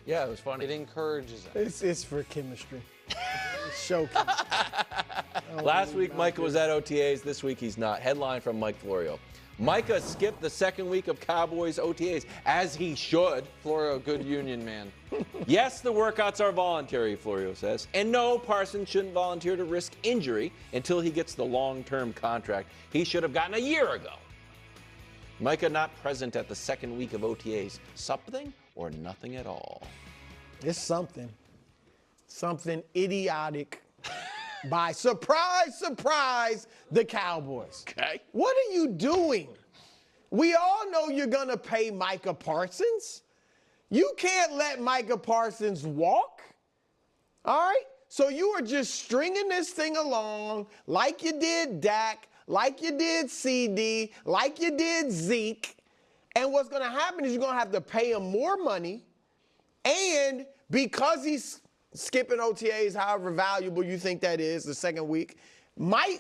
Yeah, it was funny. It encourages them. It's for chemistry. Show chemistry. Last week, Micah was at OTAs. This week, he's not. Headline from Mike Florio. Micah skipped the second week of Cowboys OTAs, as he should. Florio, good union man. Yes, the workouts are voluntary, Florio says. And no, Parsons shouldn't volunteer to risk injury until he gets the long-term contract he should have gotten a year ago. Micah not present at the second week of OTAs. Something or nothing at all? It's something. Something idiotic by surprise, the Cowboys. Okay. What are you doing? We all know you're going to pay Micah Parsons. You can't let Micah Parsons walk. All right? So you are just stringing this thing along like you did Dak, like you did CD, like you did Zeke. And what's going to happen is you're going to have to pay him more money. And because he's skipping OTAs, however valuable you think that is, the second week, might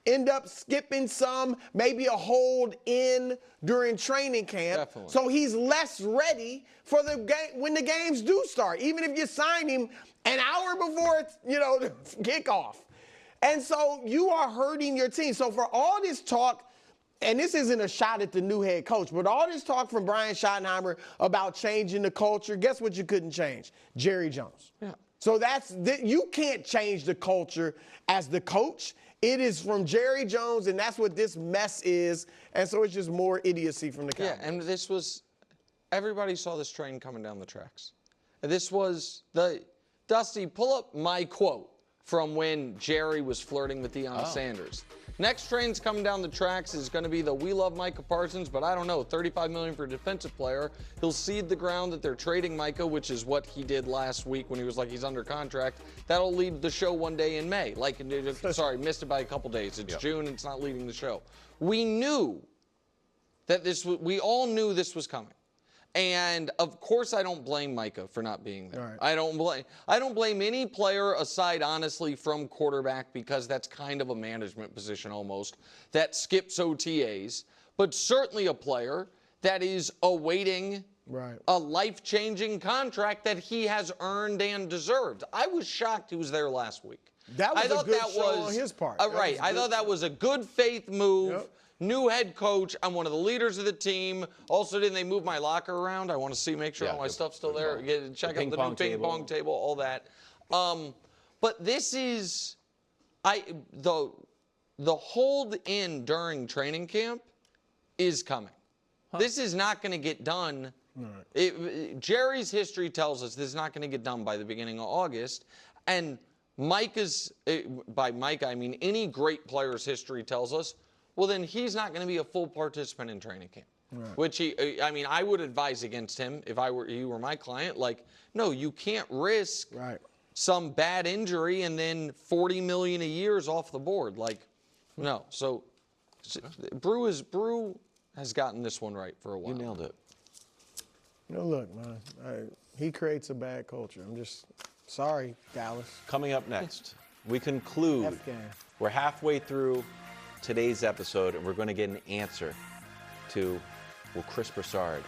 end up skipping some, maybe a hold in during training camp. Definitely. So he's less ready for the game when the games do start, even if you sign him an hour before it's, the kickoff. And so you are hurting your team. So for all this talk, and this isn't a shot at the new head coach, but all this talk from Brian Schottenheimer about changing the culture, guess what you couldn't change? Jerry Jones. Yeah. So you can't change the culture as the coach. It is from Jerry Jones, and that's what this mess is. And so it's just more idiocy from the Cowboys. Yeah, and everybody saw this train coming down the tracks. This was Dusty, pull up my quote from when Jerry was flirting with Deion Sanders. Next train's coming down the tracks is going to be we love Micah Parsons, but I don't know, $35 million for a defensive player. He'll cede the ground that they're trading Micah, which is what he did last week when he was like he's under contract. That'll lead the show one day in May. Missed it by a couple days. It's June, it's not leading the show. We knew that we all knew this was coming. And of course, I don't blame Micah for not being there. Right. I don't blame any player aside, honestly, from quarterback, because that's kind of a management position almost that skips OTAs. But certainly a player that is awaiting a life-changing contract that he has earned and deserved. I was shocked he was there last week. That was a good show on his part. I thought that was a good faith move. Yep. New head coach. I'm one of the leaders of the team. Also, didn't they move my locker around? I want to make sure all my stuff's still there. Check out the new ping pong table, all that. But this is the hold in during training camp is coming. This is not going to get done. Jerry's history tells us this is not going to get done by the beginning of August. And by Micah, I mean any great player's history tells us, well, then he's not going to be a full participant in training camp. Right. Which I would advise against him if you were my client. No, you can't risk some bad injury and then $40 million a year is off the board. No. So Brew has gotten this one right for a while. You nailed it. Look, man, he creates a bad culture. I'm just sorry, Dallas. Coming up next, we conclude. We're halfway through today's episode, and we're going to get an answer to, will Chris Broussard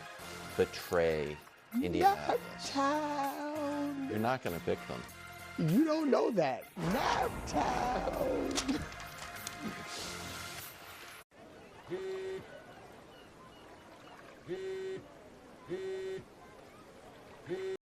betray Indianapolis? Naptown. You're not going to pick them. You don't know that. Naptown.